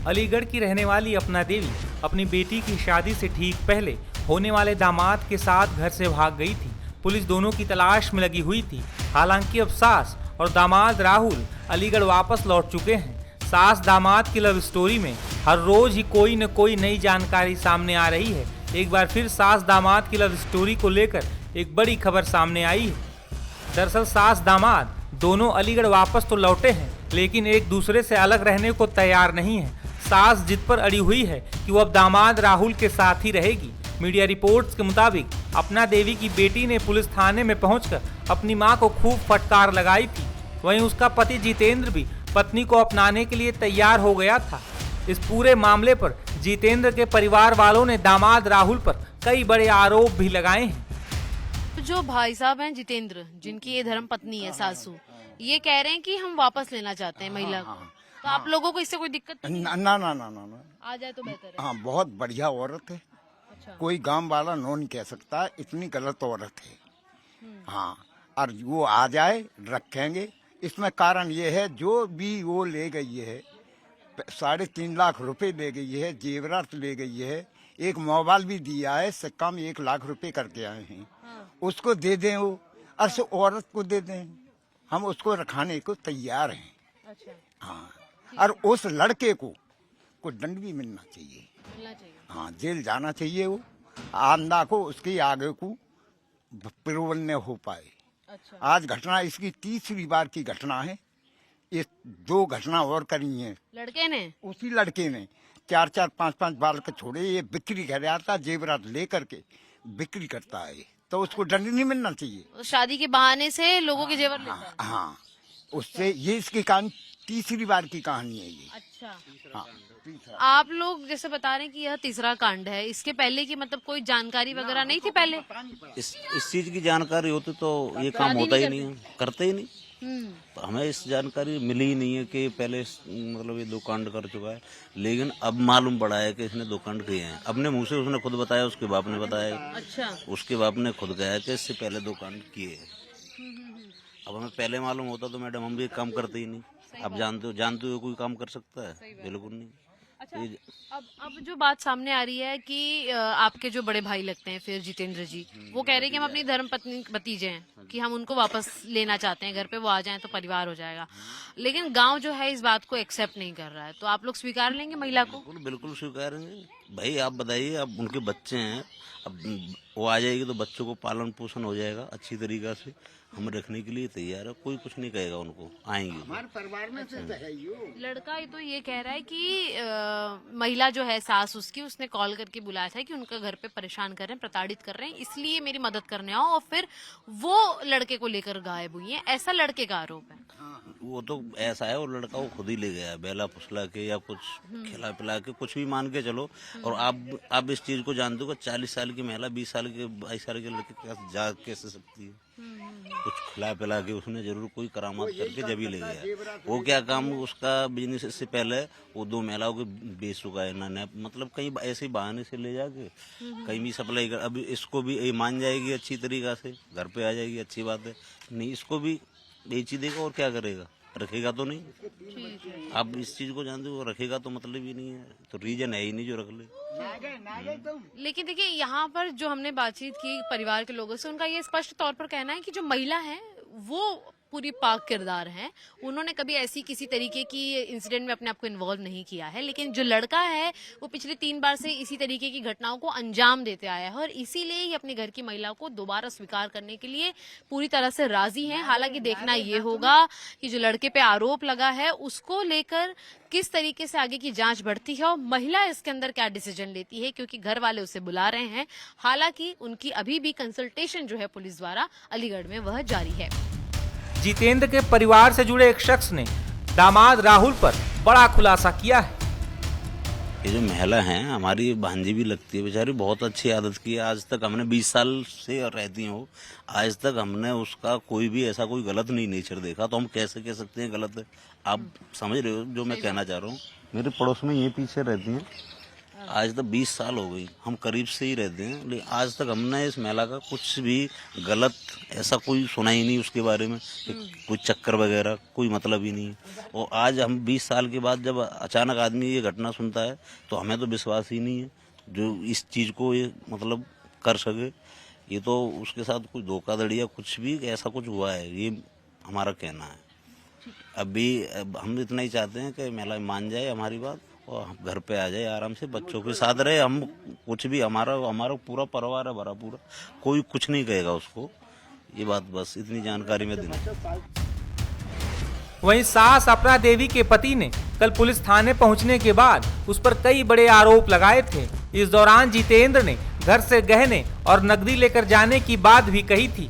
अलीगढ़ की रहने वाली अपना देवी अपनी बेटी की शादी से ठीक पहले होने वाले दामाद के साथ घर से भाग गई थी। पुलिस दोनों की तलाश में लगी हुई थी। हालांकि अब सास और दामाद राहुल अलीगढ़ वापस लौट चुके हैं। सास दामाद की लव स्टोरी में हर रोज ही कोई न कोई नई जानकारी सामने आ रही है। एक बार फिर सास दामाद की लव स्टोरी को लेकर एक बड़ी खबर सामने आई है। दरअसल सास दामाद दोनों अलीगढ़ वापस तो लौटे हैं, लेकिन एक दूसरे से अलग रहने को तैयार नहीं है। सास जिद पर अड़ी हुई है कि वो अब दामाद राहुल के साथ ही रहेगी। मीडिया रिपोर्ट्स के मुताबिक अपना देवी की बेटी ने पुलिस थाने में पहुंचकर अपनी मां को खूब फटकार लगाई थी। वहीं उसका पति जितेंद्र भी पत्नी को अपनाने के लिए तैयार हो गया था। इस पूरे मामले पर जितेंद्र के परिवार वालों ने दामाद राहुल पर कई बड़े आरोप भी लगाए हैं। जो भाई साहब हैं जितेंद्र, जिनकी ये धर्म पत्नी है सासू, ये कह रहे हैं कि हम वापस लेना चाहते हैं महिला को। तो आप लोगों को इससे कोई दिक्कत नहीं? ना ना ना ना ना आ जाए तो बेहतर है। हाँ, बहुत बढ़िया औरत है। अच्छा। कोई गांव वाला नो नहीं कह सकता इतनी गलत औरत है। हाँ, और वो आ जाए रखेंगे। इसमें कारण ये है जो भी वो ले गई है 3.5 लाख रुपए ले गई है, जेवरात ले गई है, एक मोबाइल भी दिया है, से कम 1 लाख रुपए करके आए हैं। उसको दे दें वो, और से औरत को दे दें, हम उसको रखाने को तैयार हैं। अच्छा। हाँ, और उस लड़के को दंड भी मिलना चाहिए। हाँ, जेल जाना चाहिए वो, आंदा को उसके आगे को प्रबल न हो पाए। अच्छा। आज घटना इसकी 3री बार की घटना है। ये 2 घटना और करी हैं लड़के ने, उसी लड़के ने 4-4, 5-5 बार के छोड़े। ये बिक्री कर रहा था, जेवरात लेकर के बिक्री करता है, तो उसको दंड नहीं मिलना चाहिए। शादी के बहाने से लोगों के जेवर लेता है। हाँ, उससे ये इसकी कहानी 3री बार की कहानी है ये। अच्छा। हाँ, आप लोग जैसे बता रहे हैं कि यह 3रा कांड है, इसके पहले की मतलब कोई जानकारी वगैरह नहीं थी पहले? इस चीज की जानकारी होती तो ये काम होता ही नहीं है, करते ही नहीं। तो हमें इस जानकारी मिली ही नहीं है कि पहले मतलब ये 2 कांड कर चुका है। लेकिन अब मालूम पड़ा है कि इसने 2 कांड किए हैं। अपने मुंह से उसने खुद बताया, उसके बाप ने बताया। अच्छा। उसके बाप ने खुद कहा कि इससे पहले 2 कांड किए हैं। अब हमें पहले मालूम होता तो मैडम हम भी काम करते ही नहीं। अब जानते हो कोई काम कर सकता है? बिल्कुल नहीं। अच्छा, अब जो बात सामने आ रही है कि आपके जो बड़े भाई लगते हैं फिर जितेंद्र जी, वो कह रहे हैं कि हम अपनी धर्म पत्नी भतीजे हैं कि हम उनको वापस लेना चाहते हैं घर पे, वो आ जाएं तो परिवार हो जाएगा। लेकिन गांव जो है इस बात को एक्सेप्ट नहीं कर रहा है, तो आप लोग स्वीकार लेंगे महिला को? बिल्कुल स्वीकारेंगे। भाई आप बताइए, अब उनके बच्चे हैं, अब वो आ जाएगी तो बच्चों को पालन पोषण हो जाएगा अच्छी तरीका से। हम रखने के लिए तैयार है, कोई कुछ नहीं कहेगा उनको, आएंगे। हमारे परिवार में से तो है ही वो। लड़का तो ये कह रहा है कि महिला जो है सास उसकी, उसने कॉल करके बुलाया था कि उनका घर पे परेशान कर रहे हैं, प्रताड़ित कर रहे हैं, इसलिए मेरी मदद करने आओ, और फिर वो लड़के को लेकर गायब हुई है, ऐसा लड़के का आरोप है। वो तो ऐसा है, वो लड़का वो खुद ही ले गया, बेला फुसला के या कुछ खिला पिला के, कुछ भी मान के चलो। और आप इस चीज को जानते हो कि 40 साल की महिला 20 साल के 22 साल के लड़के के पास जा कैसे सकती है? कुछ खिला पिला के उसने जरूर कोई करामात करके जब ही ले गया। वो क्या काम, उसका बिजनेस इससे पहले वो 2 महिलाओं को बेच चुका है ना, मतलब कहीं ऐसे बहाने से ले जाके कहीं भी सप्लाई कर। अब इसको भी मान जाएगी अच्छी तरीका से, घर पे आ जाएगी, अच्छी बात है। नहीं, इसको भी बेच ही देगा और क्या करेगा, रखेगा तो नहीं। आप इस चीज को जानते हो, रखेगा तो मतलब ही नहीं है, तो रीजन है ही नहीं जो रख ले। लेकिन देखिए, यहाँ पर जो हमने बातचीत की परिवार के लोगों से, उनका ये स्पष्ट तौर पर कहना है कि जो महिला है वो पूरी पाक किरदार है, उन्होंने कभी ऐसी किसी तरीके की इंसिडेंट में अपने आप को इन्वॉल्व नहीं किया है। लेकिन जो लड़का है वो पिछले 3 बार से इसी तरीके की घटनाओं को अंजाम देते आया है, और इसीलिए ही अपने घर की महिला को दोबारा स्वीकार करने के लिए पूरी तरह से राजी हैं। हालांकि देखना ये होगा कि जो लड़के पे आरोप लगा है उसको लेकर किस तरीके से आगे की जांच बढ़ती है और महिला इसके अंदर क्या डिसीजन लेती है, क्योंकि घर वाले उसे बुला रहे हैं। हालांकि उनकी अभी भी कंसल्टेशन जो है पुलिस द्वारा अलीगढ़ में वह जारी है। जितेंद्र के परिवार से जुड़े एक शख्स ने दामाद राहुल पर बड़ा खुलासा किया है। ये जो महिला है हमारी भांजी भी लगती है, बेचारी बहुत अच्छी आदत की है। आज तक हमने 20 साल से रहती हो, आज तक हमने उसका कोई भी ऐसा कोई गलत नहीं नेचर देखा, तो हम कैसे कह सकते हैं गलत है? आप समझ रहे हो जो मैं कहना चाह रहा हूँ? मेरे पड़ोस में ये पीछे रहती हैं, आज तक 20 साल हो गई, हम करीब से ही रहते हैं, लेकिन आज तक हमने इस महिला का कुछ भी गलत ऐसा कोई सुना ही नहीं उसके बारे में, कोई चक्कर वगैरह कोई मतलब ही नहीं। और आज हम 20 साल के बाद जब अचानक आदमी ये घटना सुनता है तो हमें तो विश्वास ही नहीं है जो इस चीज़ को ये मतलब कर सके। ये तो उसके साथ कुछ धोखाधड़ी या कुछ भी ऐसा कुछ हुआ है, ये हमारा कहना है। अब हम इतना ही चाहते हैं कि महिला मान जाए हमारी बात और हम घर पे आ जाए, आराम से बच्चों के साथ रहे। हम कुछ भी हमारा पूरा परिवार है, भरा पूरा, कोई कुछ नहीं कहेगा उसको। ये बात बस इतनी जानकारी में देना। वहीं सास अपना देवी के पति ने कल पुलिस थाने पहुंचने के बाद उस पर कई बड़े आरोप लगाए थे। इस दौरान जितेंद्र ने घर से गहने और नकदी लेकर जाने की बात भी कही थी।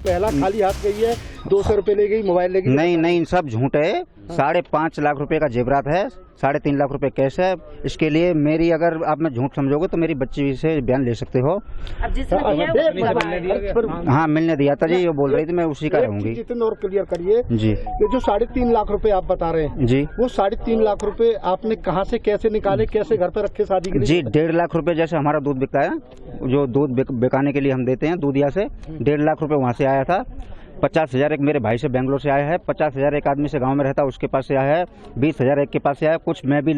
पहला खाली हाथ गई है, 200 रुपए ले गई, मोबाइल ले गई। नहीं, सब झूठ है। 5.5 लाख रुपए का जेवरात है, 3.5 लाख रुपए कैश है। इसके लिए मेरी अगर आप मैं झूठ समझोगे तो मेरी बच्ची से बयान ले सकते हो। हाँ, मिलने दिया था जी, वो बोल रही थी मैं उसी का रहूंगी। जितने और क्लियर करिए जी, ये जो 3.5 लाख रुपए आप बता रहे हैं जी, वो 3.5 लाख रुपए आपने कहाँ से कैसे निकाले, कैसे घर पे रखे शादी के लिए? जी, 1.5 लाख रुपए जैसे हमारा दूध बिकता है, जो दूध बेकाने के लिए हम देते हैं दूधिया से, 1.5 लाख रुपए वहाँ से आया था। 50,000 एक मेरे भाई से बेंगलोर से आया है, 50,000 एक आदमी से गांव में रहता उसके पास से आया है, 20,000 एक के पास से आया, कुछ मैं भी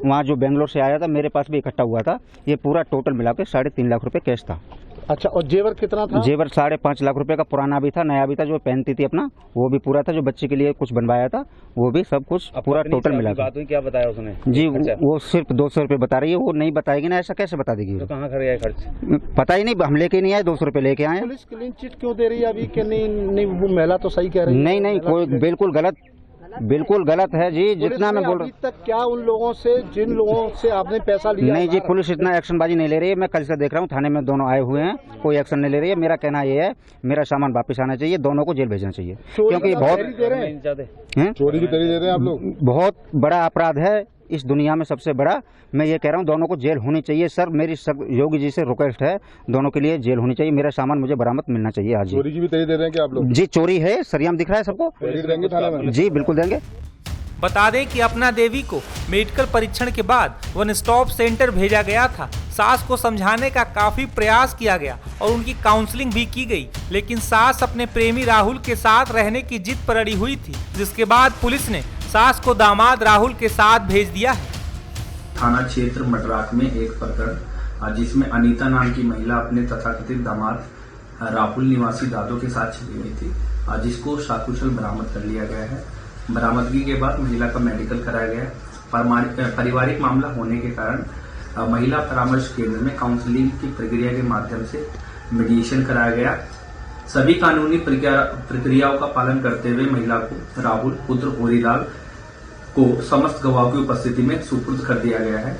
वहाँ जो बेंगलोर से आया था मेरे पास भी इकट्ठा हुआ था। ये पूरा टोटल मिला के 3.5 लाख रुपए कैश था। अच्छा, और जेवर कितना था? जेवर 5.5 लाख रुपए का पुराना भी था, नया भी था, जो पहनती थी अपना वो भी पूरा था, जो बच्चे के लिए कुछ बनवाया था वो भी, सब कुछ पूरा टोटल मिला था। क्या बताया उसने? जी, वो सिर्फ 200 रुपए बता रही है, वो नहीं बताएगी ना, ऐसा कैसे बता देगी? तो कहाँ कर खर्च पता ही नहीं, हम लेके नहीं आए, 200 रुपए लेके आए। पुलिस क्लीन चिट क्यों दे रही है अभी कि नहीं वो महिला तो सही कह रही है? नहीं, कोई बिल्कुल गलत है जी, जितना मैं बोल रहा हूँ। अभी तक क्या उन लोगों से, जिन लोगों से आपने पैसा लिया? नहीं जी, पुलिस इतना एक्शनबाजी नहीं ले रही है। मैं कल से देख रहा हूँ थाने में दोनों आए हुए हैं, कोई एक्शन नहीं ले रही है। मेरा कहना ये है, मेरा सामान वापस आना चाहिए, दोनों को जेल भेजना चाहिए, क्योंकि बहुत चोरी की तरी दे रहे हैं आप लोग। बहुत बड़ा अपराध है इस दुनिया में, सबसे बड़ा। मैं ये कह रहा हूँ दोनों को जेल होनी चाहिए। सर, मेरी योगी जी से रिक्वेस्ट है, दोनों के लिए जेल होनी चाहिए। मेरा सामान मुझे बरामद मिलना चाहिए आज। चोरी की भी तरी दे रहे हैं क्या आप लोग? जी, चोरी है, सरियाम दिख रहा है सबको। देंगे थाने में? जी, बिल्कुल देंगे। बता दें कि अपना देवी को मेडिकल परीक्षण के बाद वन स्टॉप सेंटर भेजा गया था। सास को समझाने का काफी प्रयास किया गया और उनकी काउंसलिंग भी की गई, लेकिन सास अपने प्रेमी राहुल के साथ रहने की जिद पर अड़ी हुई थी, जिसके बाद पुलिस ने सास को दामाद राहुल के साथ भेज दिया है। थाना क्षेत्र मटराक में एक प्रकरण जिसमें अनीता नाम की महिला अपने तथाकथित दामाद राहुल निवासी दादो के साथ चली गई थी, जिसको सकुशल बरामद कर लिया गया है। बरामदगी के बाद महिला का मेडिकल कराया गया। पारिवारिक मामला होने के कारण महिला परामर्श केंद्र में काउंसलिंग की प्रक्रिया के माध्यम से मीडिएशन कराया गया। सभी कानूनी प्रक्रियाओं का पालन करते हुए महिला को राहुल पुत्र होरीलाल को समस्त गवाहों की उपस्थिति में सुपुर्द कर दिया गया है।